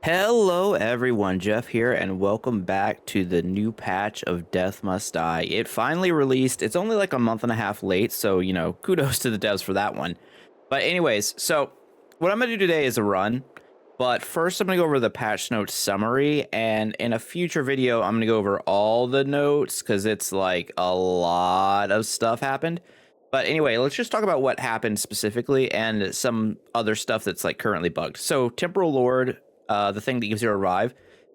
Hello everyone, Jeff here, and welcome back to the new patch of Death Must Die. It finally released. It's only like a month and a half late, so, kudos to the devs for that one. But anyways, so what I'm going to do today is a run, but first I'm going to go over the patch notes summary, and in a future video, I'm going to go over all the notes, because it's like a lot of stuff happened. But anyway, let's just talk about what happened specifically, and some other stuff that's like currently bugged. So, Temporal Lord, the thing that gives you a revive,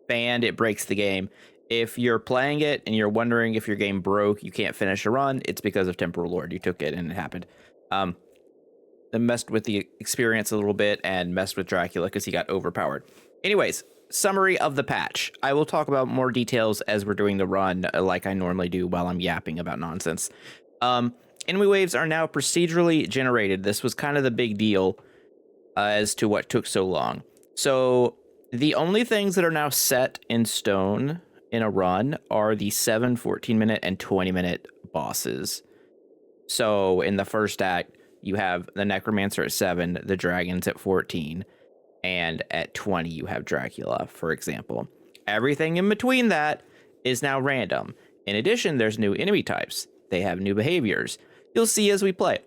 banned. It breaks the game. If you're playing it and you're wondering if your game broke, you can't finish a run, it's because of Temporal Lord. You took it and it happened. It messed with the experience a little bit and messed with Dracula because he got overpowered. Anyways, summary of the patch. I will talk about more details as we're doing the run, like I normally do while I'm yapping about nonsense. Enemy waves are now procedurally generated. This was kind of the big deal as to what took so long. So the only things that are now set in stone in a run are the 7, 14-minute, and 20-minute bosses. So in the first act, you have the Necromancer at 7, the Dragons at 14, and at 20, you have Dracula, for example. Everything in between that is now random. In addition, there's new enemy types. They have new behaviors. You'll see as we play.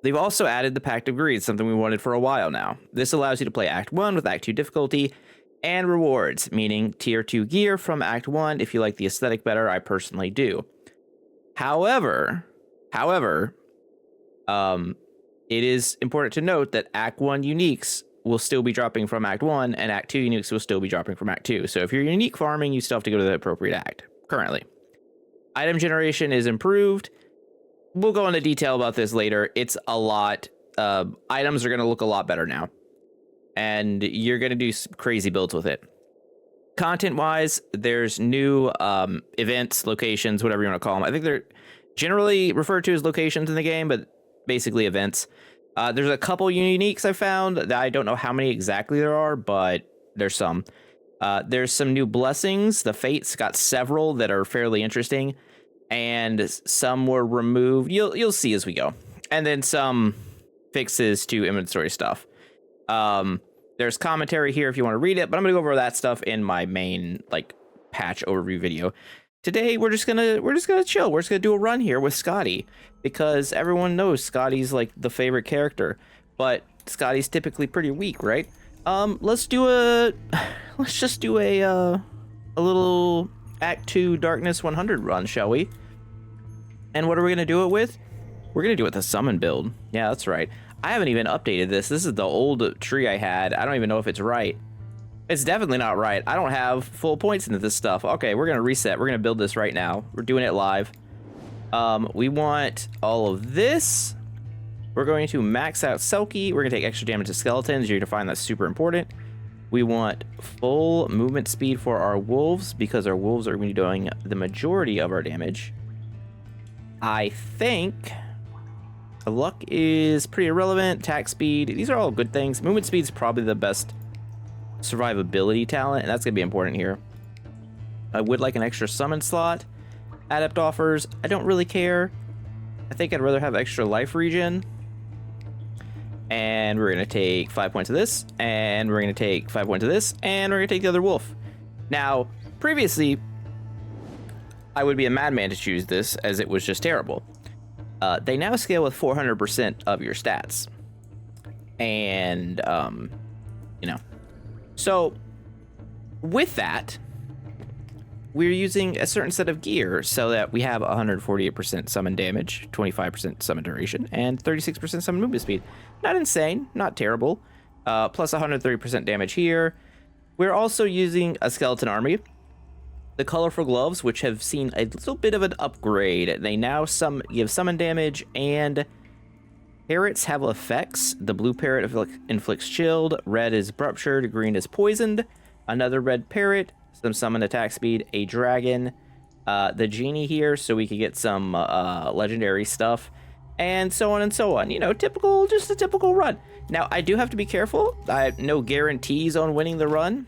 They've also added the Pact of Greed, something we wanted for a while now. This allows you to play Act 1 with Act 2 difficulty, and rewards, meaning Tier 2 gear from Act 1 if you like the aesthetic better. I personally do. However, it is important to note that Act 1 uniques will still be dropping from Act 1, and Act 2 uniques will still be dropping from Act 2. So if you're unique farming, you still have to go to the appropriate act, currently. Item generation is improved. We'll go into detail about this later. It's a lot. Items are going to look a lot better now. And you're going to do some crazy builds with it. Content-wise, there's new events, locations, whatever you want to call them. I think they're generally referred to as locations in the game, but basically events. There's a couple uniques I found that I don't know how many exactly there are, but there's some. There's some new blessings. The Fates got several that are fairly interesting. And some were removed. You'll see as we go. And then some fixes to inventory stuff. There's commentary here if you want to read it, but I'm gonna go over that stuff in my main patch overview video. Today we're just gonna chill. We're just gonna do a run here with Scotty because everyone knows Scotty's like the favorite character, but Scotty's typically pretty weak, right? Let's just do a little Act 2 Darkness 100 run, shall we? And what are we going to do it with? We're going to do it with a summon build. Yeah, that's right. I haven't even updated this. This is the old tree I had. I don't even know if it's right. It's definitely not right. I don't have full points into this stuff. Okay, we're going to reset. We're going to build this right now. We're doing it live. We want all of this. We're going to max out Selkie. We're going to take extra damage to skeletons. You're going to find that's super important. We want full movement speed for our wolves because our wolves are going to be doing the majority of our damage. I think luck is pretty irrelevant. Attack speed, these are all good things. Movement speed is probably the best survivability talent, and that's going to be important here. I would like an extra summon slot. Adept offers, I don't really care. I think I'd rather have extra life regen. And we're going to take 5 points of this, and we're going to take 5 points of this, and we're going to take the other wolf. Now, previously, I would be a madman to choose this, as it was just terrible. They now scale with 400% of your stats. And, So, with that, we're using a certain set of gear so that we have 148% summon damage, 25% summon duration, and 36% summon movement speed. Not insane, not terrible. Plus 130% damage here. We're also using a skeleton army. The colorful gloves, which have seen a little bit of an upgrade. They now give summon damage, and parrots have effects. The blue parrot inflicts chilled, red is ruptured, green is poisoned. Another red parrot, some summon attack speed, a dragon, the genie here, so we could get some legendary stuff, and so on and so on. Just a typical run. Now, I do have to be careful. I have no guarantees on winning the run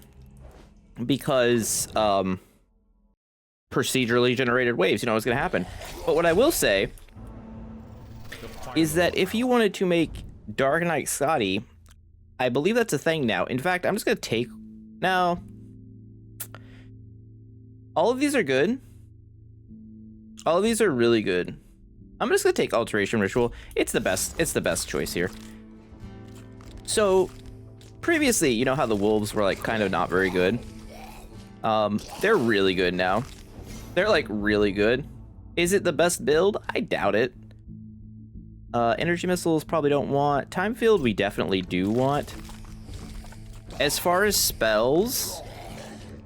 because procedurally generated waves, you know what's going to happen. But what I will say is that if you wanted to make Dark Knight Scotty, I believe that's a thing now. In fact, I'm just going to take Now, all of these are good. All of these are really good. I'm just gonna take Alteration Ritual. It's the best choice here. So, previously, you know how the wolves were like kind of not very good? They're really good now. They're like really good. Is it the best build? I doubt it. Energy missiles probably don't want. Time field we definitely do want. As far as spells,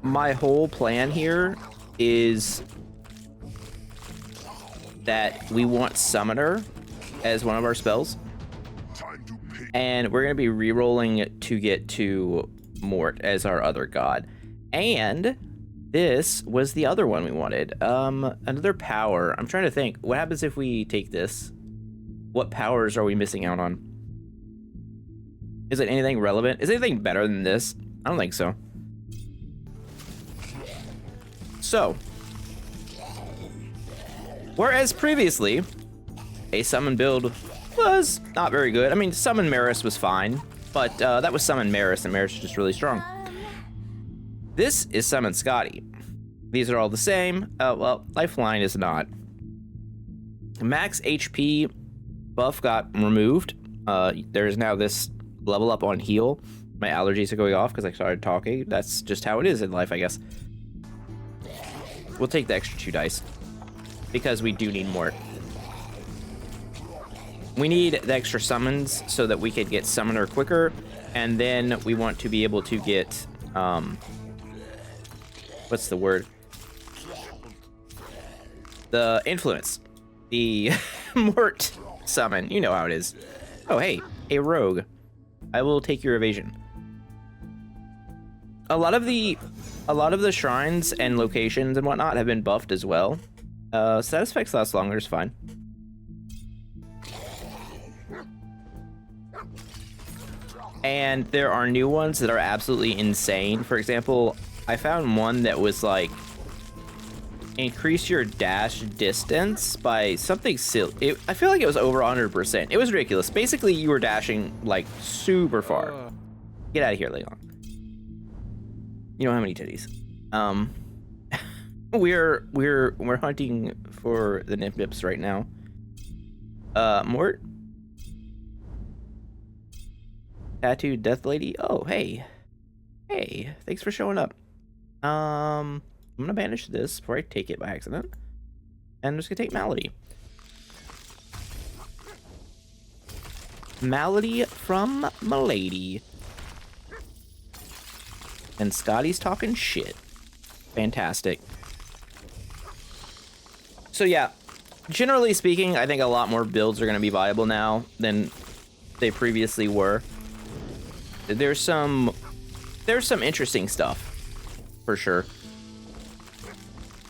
my whole plan here is that we want Summoner as one of our spells. And we're going to be re-rolling to get to Mort as our other god. And this was the other one we wanted. Another power. I'm trying to think. What happens if we take this? What powers are we missing out on? Is it anything relevant? Is anything better than this? I don't think so. So, whereas previously, a summon build was not very good. I mean, summon Maris was fine, but that was summon Maris, and Maris is just really strong. This is summon Scotty. These are all the same. Well, Lifeline is not. Max HP buff got removed. There is now this level up on heal. My allergies are going off because I started talking. That's just how it is in life, I guess. We'll take the extra 2 dice because we do need more. We need the extra summons so that we could get Summoner quicker, and then we want to be able to get, what's the word? The influence. The Mort summon. You know how it is. Oh, hey, a rogue. I will take your evasion. A lot of the shrines and locations and whatnot have been buffed as well. Status effects last longer is fine. And there are new ones that are absolutely insane. For example, I found one that was like increase your dash distance by something silly. I feel like it was over 100%. It was ridiculous. Basically, you were dashing like super far. Get out of here, Leon. You don't have any titties. We're hunting for the Nip Nips right now. Mort. Tattooed Death Lady. Oh, hey. Hey, thanks for showing up. I'm gonna banish this before I take it by accident. And I'm just gonna take Malady. Malady from Milady. And Scotty's talking shit. Fantastic. So yeah, generally speaking, I think a lot more builds are going to be viable now than they previously were. There's some interesting stuff, for sure.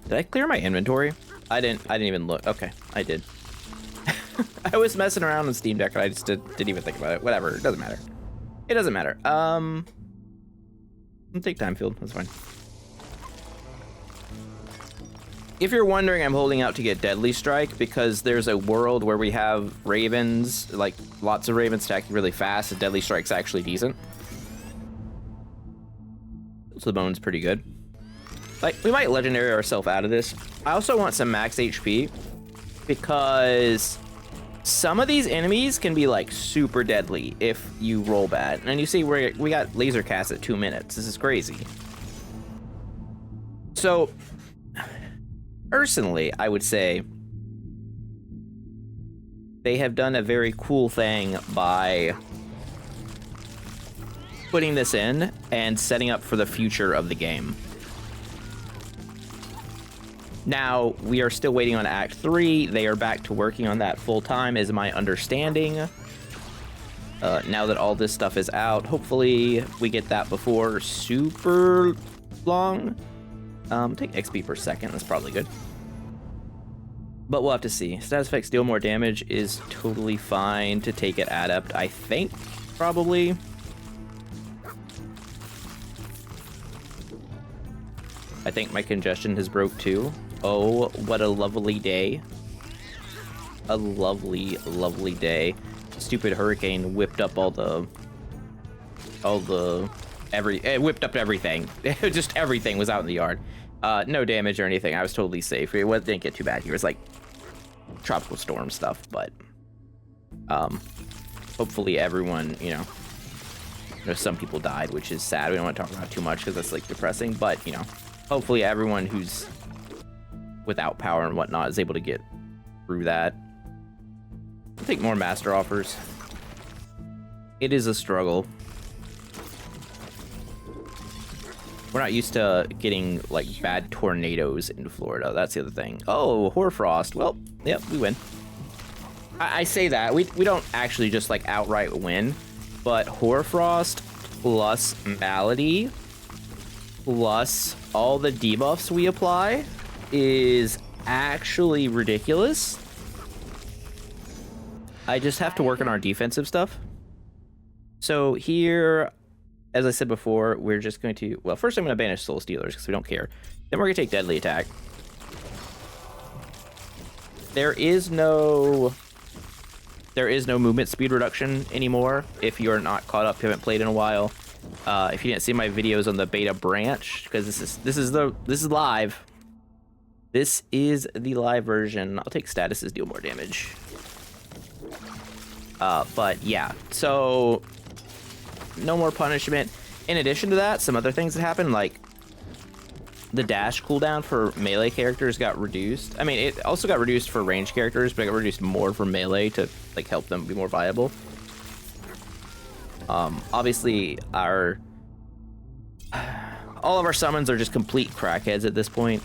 Did I clear my inventory? I didn't even look. Okay, I did. I was messing around on Steam Deck and I just didn't even think about it. Whatever, it doesn't matter. It doesn't matter. I'll take time field, that's fine. If you're wondering, I'm holding out to get Deadly Strike because there's a world where we have ravens, like lots of ravens stacking really fast, and Deadly Strike's actually decent. So the bone's pretty good. Like, we might legendary ourselves out of this. I also want some max HP because some of these enemies can be like super deadly if you roll bad. And you see we got laser cast at 2 minutes. This is crazy. So personally, I would say they have done a very cool thing by putting this in and setting up for the future of the game. Now, we are still waiting on Act 3. They are back to working on that full time, is my understanding. Now that all this stuff is out, hopefully we get that before super long. Take XP per second, that's probably good. But we'll have to see. Status effects deal more damage is totally fine to take it adept, I think, probably. I think my congestion has broke too. Oh, what a lovely day. A lovely, lovely day. Stupid hurricane whipped up all the it whipped up everything. Just everything was out in the yard. No damage or anything. I was totally safe. It didn't get too bad here. It was like tropical storm stuff, but hopefully everyone, you know, some people died, which is sad. We don't want to talk about it too much because that's like depressing, but you know, hopefully everyone who's without power and whatnot is able to get through that. I'll take more master offers. It is a struggle. We're not used to getting like bad tornadoes in Florida. That's the other thing. Oh, hoarfrost. Well, yep, we win. I say that we don't actually just like outright win, but hoarfrost plus malady plus all the debuffs we apply is actually ridiculous. I just have to work on our defensive stuff. So here, as I said before, we're just going to, well, first I'm going to banish Soul Stealers because we don't care. Then we're going to take Deadly Attack. There is no movement speed reduction anymore if you're not caught up, you haven't played in a while. If you didn't see my videos on the beta branch, because this is live. This is the live version. I'll take statuses, deal more damage. But yeah, so no more punishment. In addition to that, some other things that happened, like the dash cooldown for melee characters got reduced. I mean, it also got reduced for ranged characters, but it got reduced more for melee to like help them be more viable. Obviously, all of our summons are just complete crackheads at this point.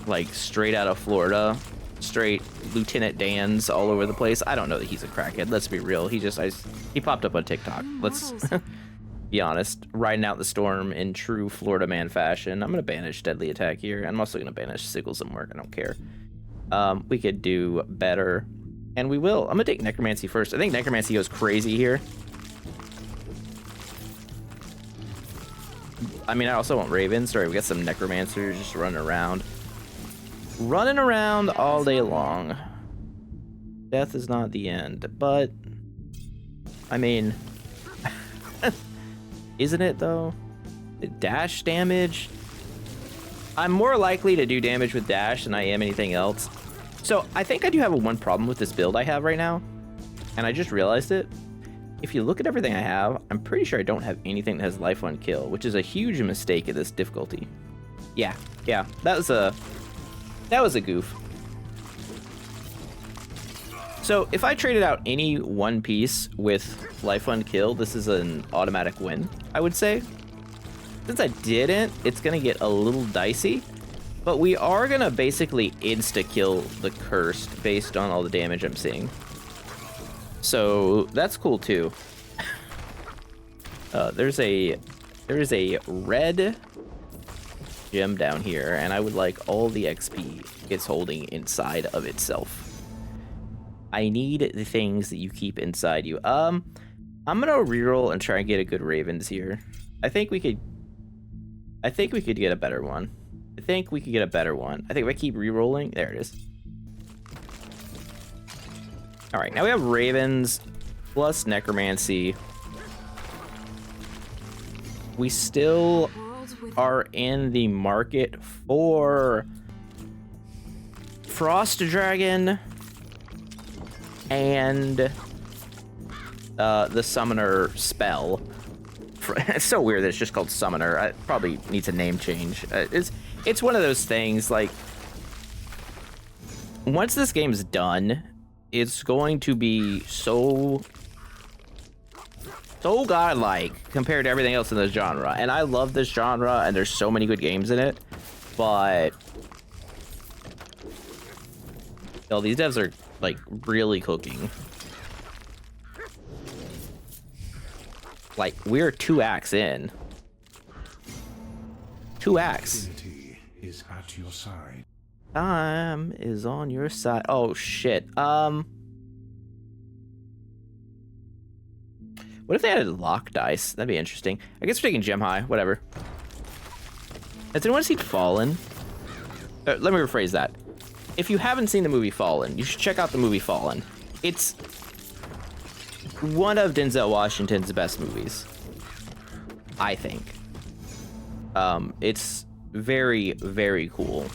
Like straight out of Florida, straight Lieutenant Dan's all over the place. I don't know that he's a crackhead. Let's be real. He popped up on TikTok. Let's be honest. Riding out the storm in true Florida man fashion. I'm gonna banish Deadly Attack here. I'm also gonna banish Sickles and Work. I don't care. We could do better, and we will. I'm gonna take Necromancy first. I think Necromancy goes crazy here. I mean, I also want Ravens. Sorry, we got some Necromancers just running around. Running around all day long. Death is not the end, but I mean, isn't it though? Dash damage? I'm more likely to do damage with dash than I am anything else. So I think I do have one problem with this build I have right now, and I just realized it. If you look at everything I have, I'm pretty sure I don't have anything that has life on kill, which is a huge mistake at this difficulty. Yeah, that was a goof. So if I traded out any one piece with life on kill, this is an automatic win, I would say. Since I didn't, it's gonna get a little dicey, but we are gonna basically insta-kill the cursed based on all the damage I'm seeing. So that's cool too. There is a red gem down here, and I would like all the XP it's holding inside of itself. I need the things that you keep inside you. I'm gonna reroll and try and get a good Ravens here. I think we could get a better one. I think if I keep rerolling, there it is. All right, now we have Ravens plus Necromancy. We still are in the market for Frost Dragon and the Summoner spell. It's so weird that it's just called Summoner. It probably needs a name change. It's one of those things, like, once this game's done, it's going to be so godlike compared to everything else in this genre. And I love this genre, and there's so many good games in it, but these devs are like really cooking. Like, we're 2 acts in. 2 acts. Is at your side. Time is on your side. Oh shit. What if they added lock dice? That'd be interesting. I guess we're taking gem high. Whatever. Has anyone seen Fallen? Let me rephrase that. If you haven't seen the movie Fallen, you should check out the movie Fallen. It's one of Denzel Washington's best movies. I think. It's very, very cool.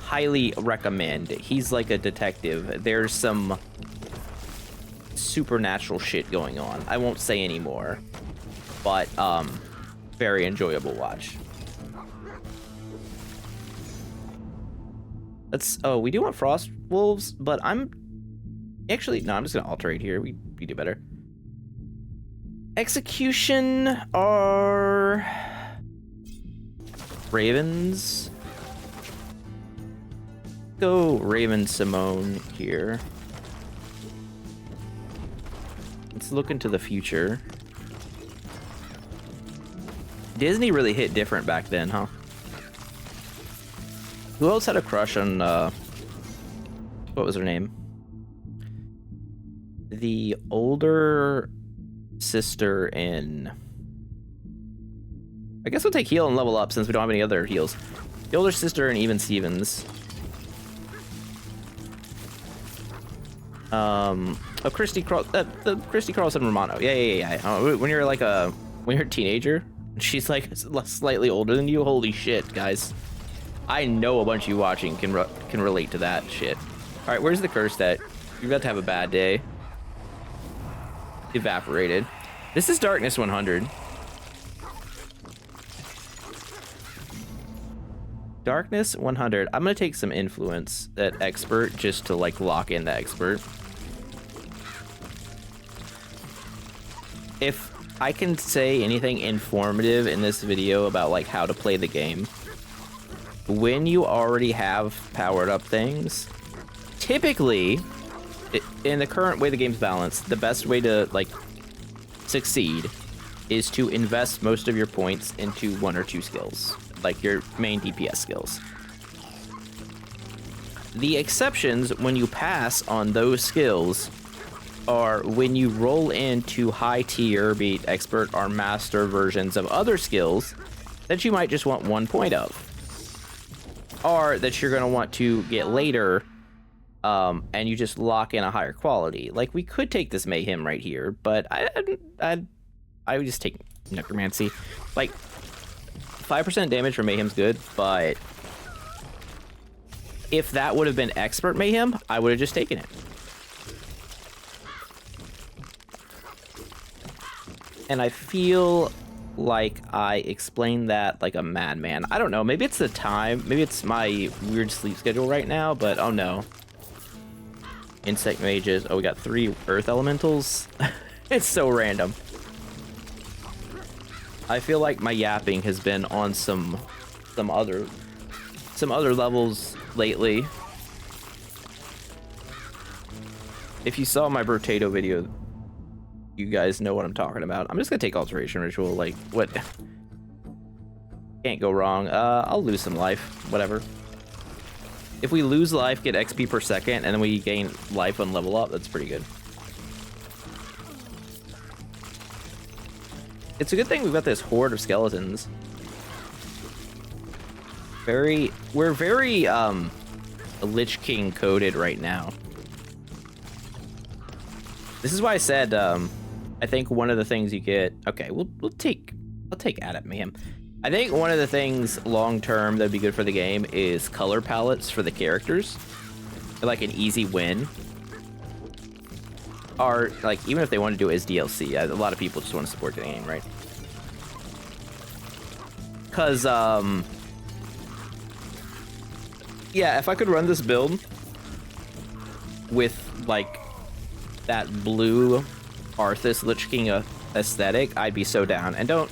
Highly recommend. He's like a detective. There's some supernatural shit going on. I won't say any more, but very enjoyable watch. Oh, we do want frost wolves, but I'm actually no, I'm just gonna alterate here. We do better. Execution are ravens. Go Raven Simone here. Let's look into the future. Disney really hit different back then, huh? Who else had a crush on, what was her name? The older sister in... I guess we'll take heal and level up since we don't have any other heals. The older sister in Even Stevens. Christy Carlson Romano. Yeah. When you're like when you're a teenager, she's like slightly older than you. Holy shit, guys! I know a bunch of you watching can relate to that shit. All right, where's the curse at? You're about to have a bad day. Evaporated. This is Darkness 100. Darkness 100. I'm gonna take some influence at expert just to like lock in the expert. If I can say anything informative in this video about like how to play the game, when you already have powered up things, typically in the current way the game's balanced, the best way to like succeed is to invest most of your points into one or two skills, like your main DPS skills. The exceptions when you pass on those skills are when you roll into high tier, be it expert or master versions of other skills that you might just want 1 point of, or that you're going to want to get later, and you just lock in a higher quality. Like, we could take this Mayhem right here, but I would just take Necromancy. Like, 5% damage for Mayhem's good, but if that would have been Expert Mayhem, I would have just taken it. And I feel like I explained that like a madman. I don't know, maybe it's the time, maybe it's my weird sleep schedule right now, but oh no. Insect mages, oh, we got 3 earth elementals. It's so random. I feel like my yapping has been on some other levels lately. If you saw my potato video, you guys know what I'm talking about. I'm just gonna take Alteration Ritual, like, what? Can't go wrong. I'll lose some life, whatever. If we lose life, get XP per second, and then we gain life on level up, that's pretty good. It's a good thing we've got this horde of skeletons. We're very, Lich King coded right now. This is why I said, I think one of the things you get... Okay, I'll take Adept Mayhem. I think one of the things long-term that'd be good for the game is color palettes for the characters. Like an easy win. Or, like, even if they want to do it as DLC, a lot of people just want to support the game, right? Because, yeah, if I could run this build with, like, that blue Arthas Lich King aesthetic, I'd be so down. And don't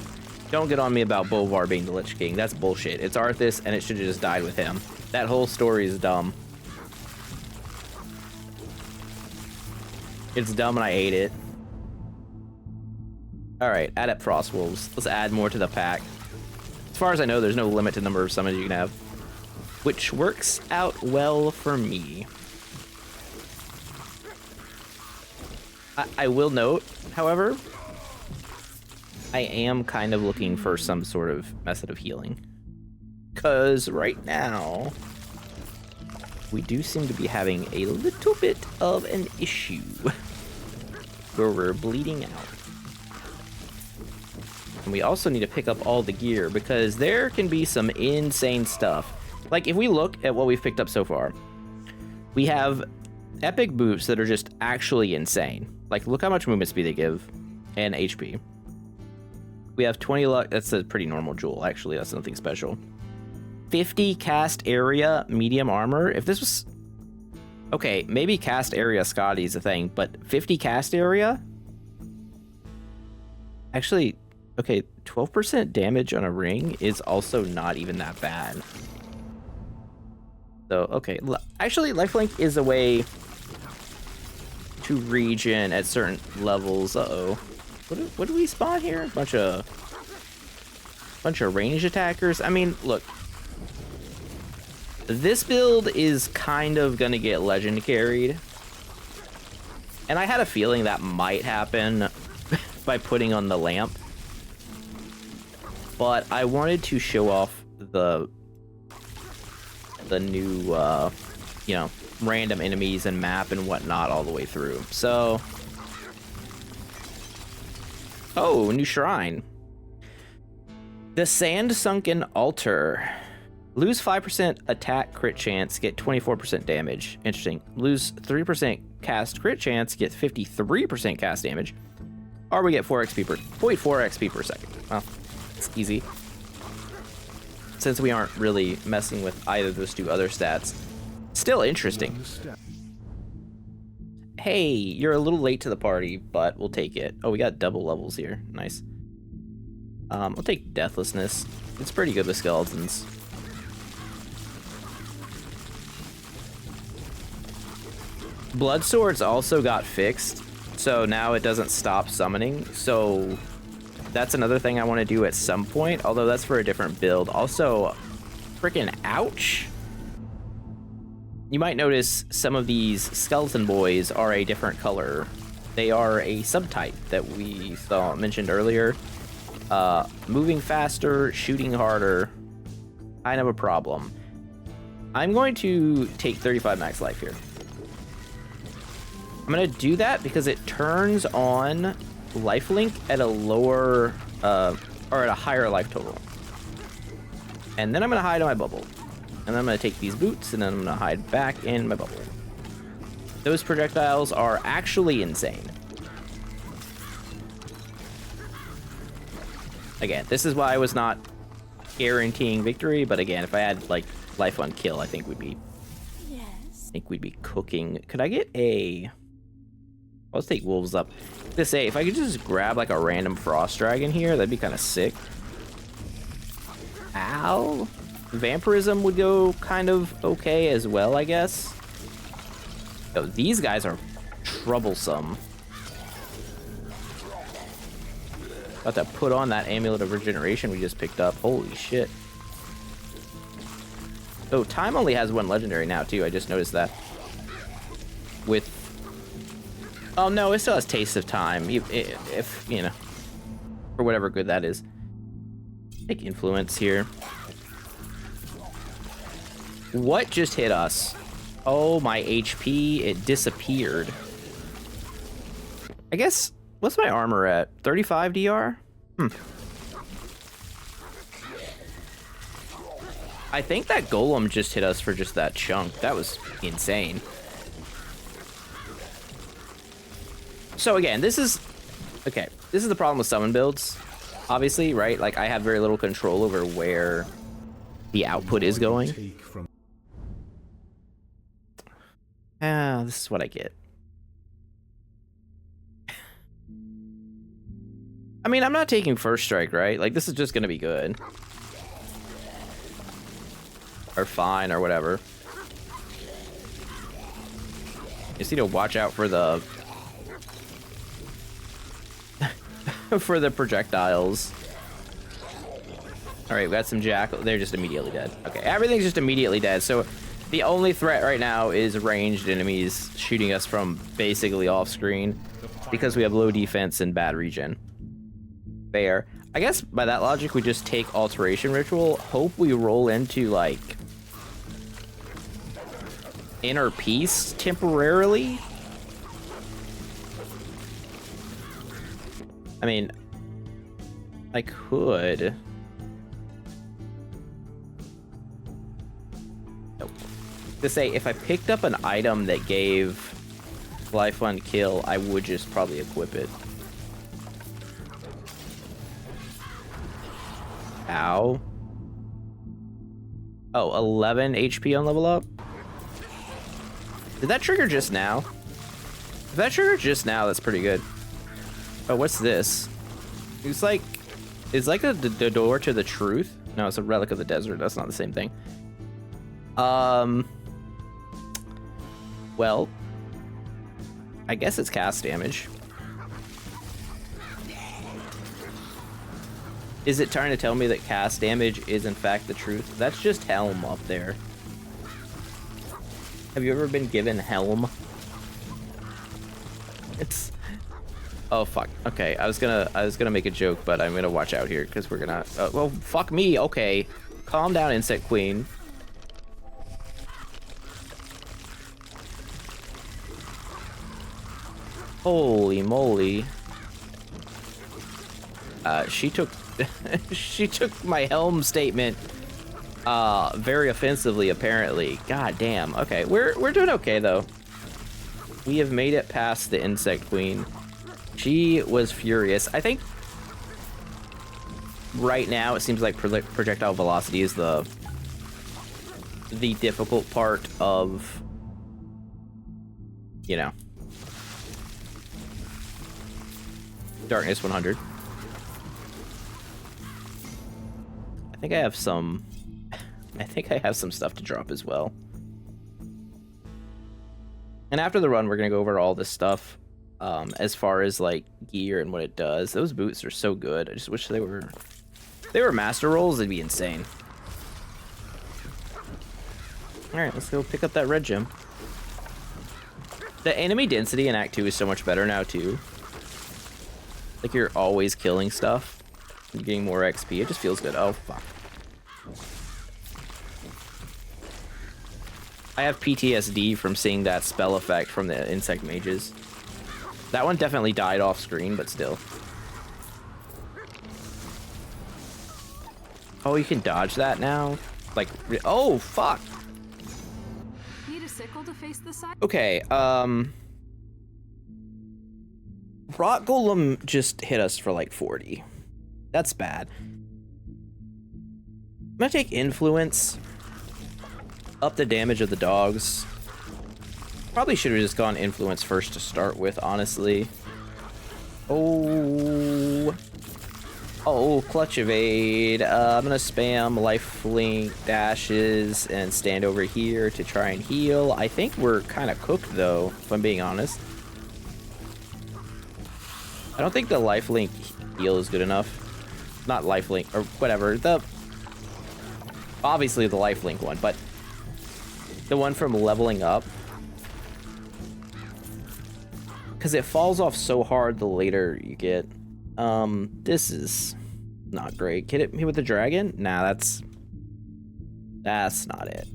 get on me about Bolvar being the Lich King. That's bullshit. It's Arthas, and it should have just died with him. That whole story is dumb. It's dumb, and I hate it. Alright, Adept Frostwolves. Let's add more to the pack. As far as I know, there's no limit to the number of summons you can have, which works out well for me. I will note, however, I am kind of looking for some sort of method of healing. Because right now, we do seem to be having a little bit of an issue where we're bleeding out. And we also need to pick up all the gear because there can be some insane stuff. Like if we look at what we've picked up so far, we have epic boots that are just actually insane. Like look how much movement speed they give and HP. We have 20 luck. That's a pretty normal jewel. Actually, that's nothing special. 50 cast area medium armor. If this was okay, maybe cast area Scotty's a thing, but 50 cast area? Actually, okay, 12% damage on a ring is also not even that bad. So, okay, actually, lifelink is a way to regen at certain levels. Uh-oh. What do we spawn here? Bunch of ranged attackers. I mean, look. This build is kind of gonna get legend carried. And I had a feeling that might happen by putting on the lamp. But I wanted to show off the new, you know, random enemies and map and whatnot all the way through. So, oh, new shrine. The Sand Sunken Altar. Lose 5% attack crit chance, get 24% damage. Interesting. Lose 3% cast crit chance, get 53% cast damage. Or we get 0.4 XP per second. Well, it's easy. Since we aren't really messing with either of those two other stats. Still interesting. Hey, you're a little late to the party, but we'll take it. Oh, we got double levels here. Nice. I'll take Deathlessness. It's pretty good with skeletons. Blood Swords also got fixed, so now it doesn't stop summoning. So that's another thing I want to do at some point, although that's for a different build. Also, freaking ouch. You might notice some of these skeleton boys are a different color. They are a subtype that we saw mentioned earlier. Moving faster, shooting harder, kind of a problem. I'm going to take 35 max life here. I'm going to do that because it turns on lifelink at a lower, or at a higher life total. And then I'm going to hide in my bubble. And then I'm going to take these boots, and then I'm going to hide back in my bubble. Those projectiles are actually insane. Again, this is why I was not guaranteeing victory, but again, if I had, like, life on kill, I think we'd be... Yes. I think we'd be cooking. Could I get a... Let's take wolves up. To say, if I could just grab like a random frost dragon here, that'd be kind of sick. Ow. Vampirism would go kind of okay as well, I guess. Oh, these guys are troublesome. About to put on that amulet of regeneration we just picked up. Holy shit. So time only has one legendary now too. I just noticed that. With oh no, it still has Taste of Time, if you know, for whatever good that is. Take Influence here. What just hit us? Oh, my HP, it disappeared. I guess, what's my armor at? 35 DR? I think that golem just hit us for just that chunk. That was insane. So again, this is the problem with summon builds, obviously, right? Like I have very little control over where the output is going. This is what I get. I mean, I'm not taking first strike, right? Like this is just gonna be good. Or fine, or whatever. Just need to watch out for the for the projectiles. All right, we got some jackal. They're just immediately dead. Okay, everything's just immediately dead. So the only threat right now is ranged enemies shooting us from basically off screen because we have low defense and bad regen. Fair. I guess by that logic, we just take Alteration Ritual. Hope we roll into like Inner Peace temporarily. I mean, I could. Nope. To say, if I picked up an item that gave life on kill, I would just probably equip it. Ow. Oh, 11 HP on level up? Did that trigger just now? If that triggered just now, that's pretty good. Oh, what's this? It's like the door to the truth. No, it's a relic of the desert. That's not the same thing. Well, I guess it's cast damage. Is it trying to tell me that cast damage is in fact the truth? That's just Helm up there. Have you ever been given Helm? It's... Oh fuck. Okay, I was gonna make a joke, but I'm gonna watch out here because we're gonna. Well, fuck me. Okay, calm down, Insect Queen. Holy moly. She took she took my Helm statement very offensively, apparently. God damn. Okay, we're doing okay though. We have made it past the Insect Queen. She was furious. I think right now it seems like projectile velocity is the difficult part of, you know, Darkness 100. I think I have some stuff to drop as well. And after the run, we're gonna go over all this stuff. As far as like gear and what it does. Those boots are so good. I just wish they were master rolls. It'd be insane. All right, let's go pick up that red gem. The enemy density in Act 2 is so much better now too. Like you're always killing stuff and getting more XP. It just feels good. Oh fuck. I have PTSD from seeing that spell effect from the insect mages. That one definitely died off screen, but still. Oh, you can dodge that now? Like, oh, fuck. Need a sickle to face the side? Okay, Rot Golem just hit us for like 40. That's bad. I'm gonna take Influence. Up the damage of the dogs. Probably should have just gone Influence first to start with, honestly. Oh, Clutch Evade. I'm gonna spam Lifelink dashes and stand over here to try and heal. I think we're kind of cooked though, if I'm being honest. I don't think the Lifelink heal is good enough. Not Lifelink, or whatever. Obviously the Lifelink one, but the one from leveling up. Because it falls off so hard the later you get. This is not great. Can it hit me with the dragon? Nah, that's not it.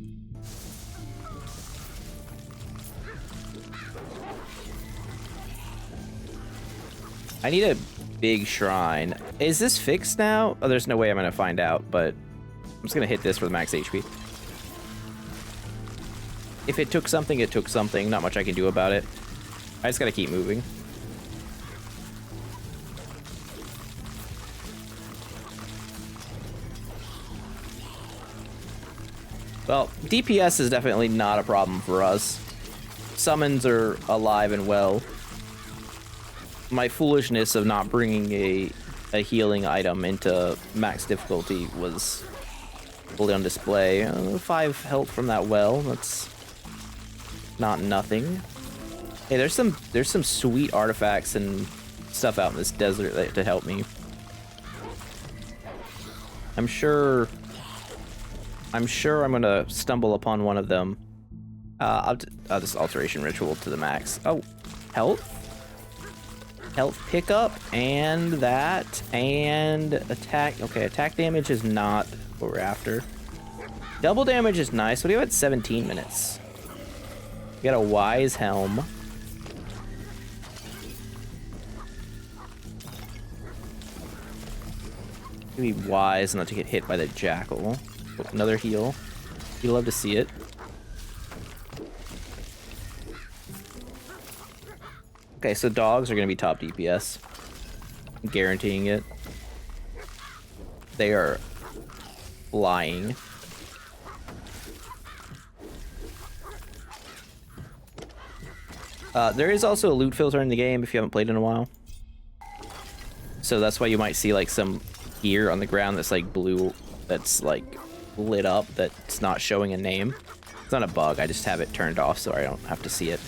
I need a big shrine. Is this fixed now? Oh, there's no way I'm gonna find out, but I'm just gonna hit this with max HP. If it took something, it took something. Not much I can do about it. I just gotta keep moving. Well, DPS is definitely not a problem for us. Summons are alive and well. My foolishness of not bringing a healing item into max difficulty was fully on display. 5 health from that well. That's not nothing. Hey, there's some sweet artifacts and stuff out in this desert that help me. I'm sure I'm gonna stumble upon one of them. I'll just alteration ritual to the max. Oh, health pickup and that and attack. Okay, attack damage is not what we're after. Double damage is nice. What do you have at 17 minutes? We got a wise helm. Be wise not to get hit by the jackal. Oh, another heal. You love to see it. Okay, so dogs are going to be top DPS. I'm guaranteeing it. They are flying. There is also a loot filter in the game if you haven't played in a while. So that's why you might see like some gear on the ground that's like blue, that's like lit up, that's not showing a name. It's not a bug, I just have it turned off so I don't have to see it.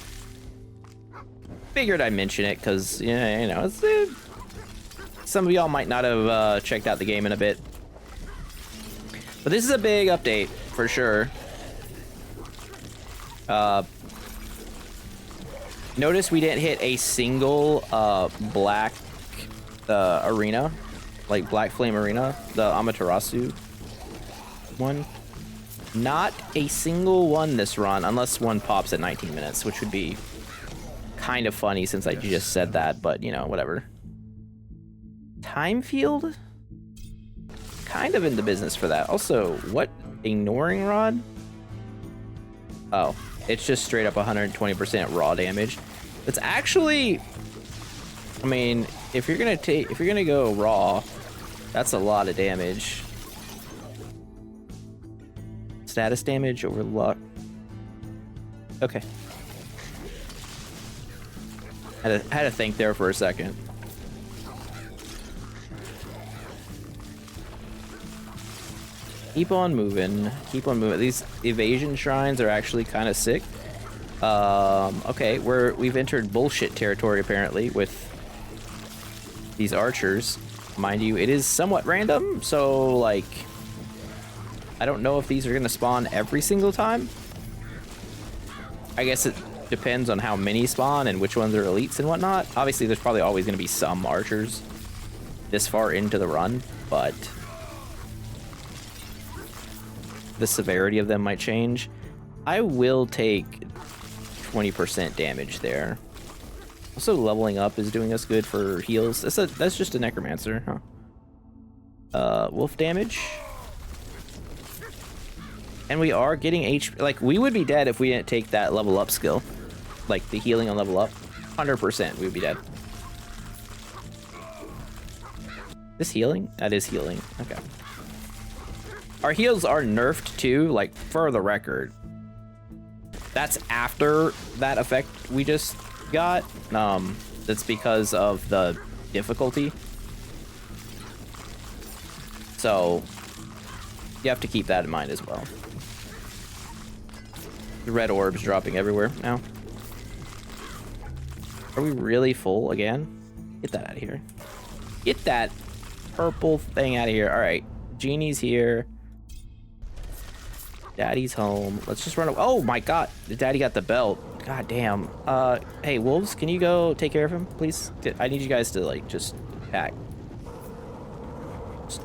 Figured I'd mention it because, yeah, you know, it's, some of y'all might not have checked out the game in a bit. But this is a big update, for sure. Notice we didn't hit a single black arena, like Black Flame Arena, the Amaterasu one. Not a single one this run, unless one pops at 19 minutes, which would be kind of funny since I just said that, but, you know, whatever. Time field? Kind of in the business for that. Also, what? Ignoring rod? Oh, it's just straight up 120% raw damage. It's actually, I mean, if you're gonna go raw, that's a lot of damage. Status damage over luck. Okay. Had to think there for a second. Keep on moving. Keep on moving. These evasion shrines are actually kind of sick. Okay, we've entered bullshit territory apparently with these archers. Mind you, it is somewhat random, so like I don't know if these are gonna spawn every single time. I guess it depends on how many spawn and which ones are elites and whatnot. Obviously, there's probably always gonna be some archers this far into the run, but the severity of them might change. I will take 20% damage there. Also, leveling up is doing us good for heals. That's just a necromancer, huh? Wolf damage. And we are getting HP. Like, we would be dead if we didn't take that level up skill. Like, the healing on level up. 100% we would be dead. This healing? That is healing. Okay. Our heals are nerfed too, like, for the record. That's after that effect we just got. That's because of the difficulty. So, you have to keep that in mind as well. The red orbs dropping everywhere now. Are we really full again? Get that out of here. Get that purple thing out of here. All right, Genie's here. Daddy's home. Let's just run. Oh my God, the daddy got the belt. God damn. Hey wolves, can you go take care of him, please? I need you guys to like just pack.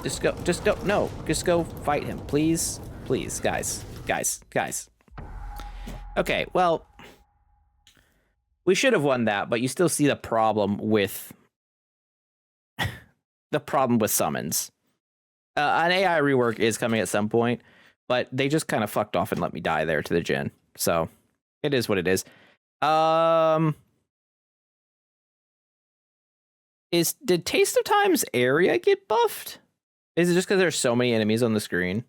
Just go. Just don't. No. Just go fight him, please. Please, guys. Okay. Well, we should have won that, but you still see the problem with summons. An AI rework is coming at some point. But they just kind of fucked off and let me die there to the Jinn. So, it is what it is. Did Taste of Time's area get buffed? Is it just because there's so many enemies on the screen?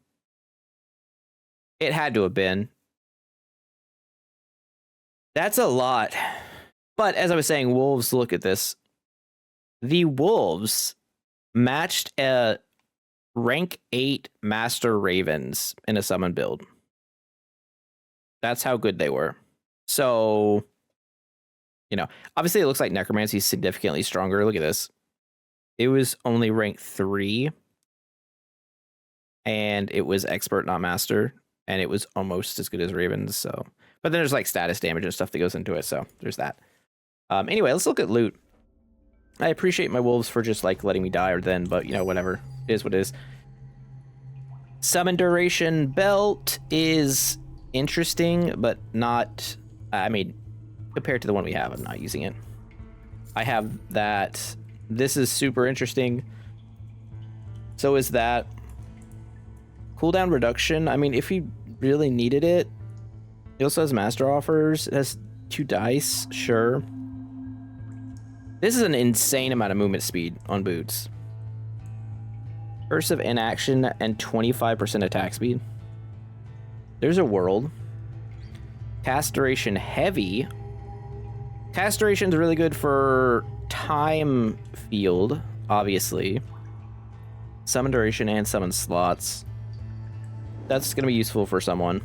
It had to have been. That's a lot. But as I was saying, wolves, look at this. The wolves matched a rank 8 Master Ravens in a summon build. That's how good they were. So, you know, obviously it looks like Necromancy is significantly stronger. Look at this. It was only rank 3. And it was Expert, not Master. And it was almost as good as Ravens, so. But then there's like status damage and stuff that goes into it, so there's that. Anyway, let's look at loot. I appreciate my wolves for just like letting me die or then, but you know, whatever. It is what it is. Summon duration belt is interesting, but not, I mean, compared to the one we have, I'm not using it. I have that. This is super interesting. So is that cooldown reduction? I mean, if he really needed it. He also has master offers. It has 2 dice, sure. This is an insane amount of movement speed on boots. Curse of inaction and 25% attack speed. There's a world. Cast duration heavy. Cast duration is really good for time field, obviously. Summon duration and summon slots. That's going to be useful for someone.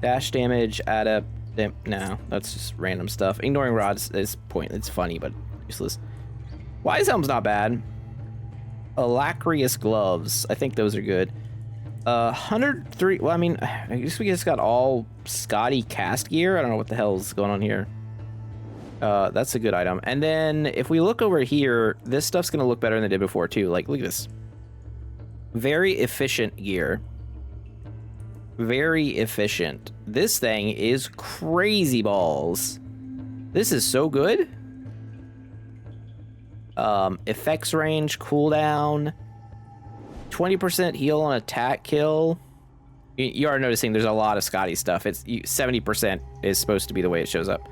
Dash damage, no, that's just random stuff. Ignoring rods is point. It's funny, but useless. Wise Helm's not bad. Alacrious gloves. I think those are good. 103. Well, I mean, I guess we just got all Scotty cast gear. I don't know what the hell's going on here. That's a good item. And then if we look over here, this stuff's gonna look better than it did before too. Like, look at this. Very efficient gear. Very efficient. This thing is crazy balls. This is so good. Effects range, cooldown, 20% heal on attack kill. You are noticing there's a lot of Scotty stuff. It's 70% is supposed to be the way it shows up.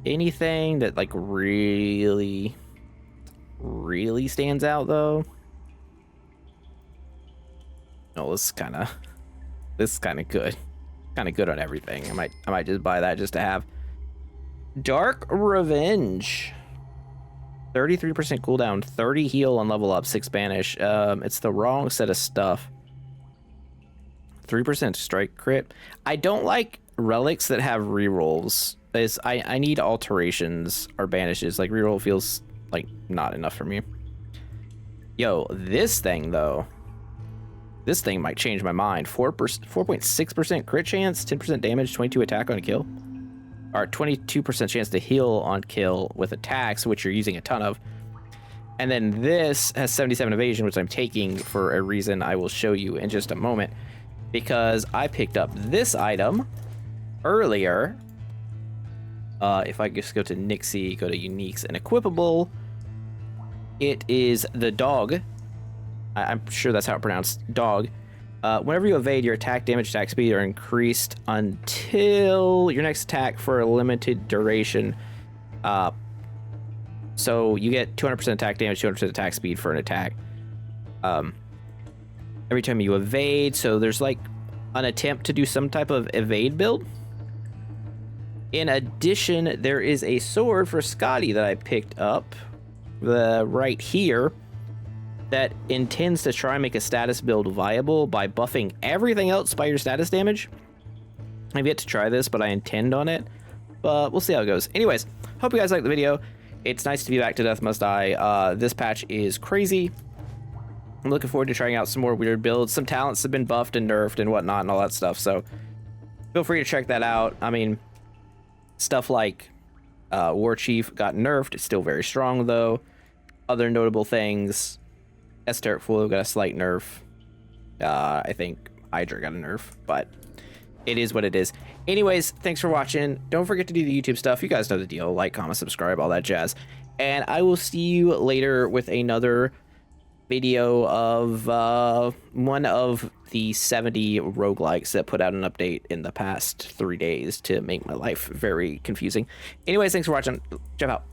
Anything that like really stands out though? No, this is kind of good. Kind of good on everything. I might just buy that just to have. Dark Revenge. 33% cooldown, 30 heal on level up, 6 banish. It's the wrong set of stuff. 3% strike crit. I don't like relics that have rerolls. I need alterations or banishes. Like reroll feels like not enough for me. Yo, this thing though. This thing might change my mind. 4.6% crit chance, 10% damage, 22 attack on a kill. Or 22% chance to heal on kill with attacks, which you're using a ton of. And then this has 77 evasion, which I'm taking for a reason I will show you in just a moment. Because I picked up this item earlier. If I just go to Nixie, go to Uniques and Equipable, it is the dog. I'm sure that's how it's pronounced, dog. Whenever you evade, your attack damage, attack speed are increased until your next attack for a limited duration. So you get 200% attack damage, 200% attack speed for an attack. Every time you evade, so there's like an attempt to do some type of evade build. In addition, there is a sword for Scotty that I picked up right here that intends to try and make a status build viable by buffing everything else by your status damage. I've yet to try this, but I intend on it. But we'll see how it goes. Anyways, hope you guys liked the video. It's nice to be back to Death Must Die. This patch is crazy. I'm looking forward to trying out some more weird builds. Some talents have been buffed and nerfed and whatnot and all that stuff. So feel free to check that out. I mean, stuff like War Chief got nerfed. It's still very strong though. Other notable things. Esoteric Fool got a slight nerf. I think Hydra got a nerf, but it is what it is. Anyways, thanks for watching. Don't forget to do the YouTube stuff. You guys know the deal. Like, comment, subscribe, all that jazz. And I will see you later with another video of one of the 70 roguelikes that put out an update in the past 3 days to make my life very confusing. Anyways, thanks for watching. Jeff out.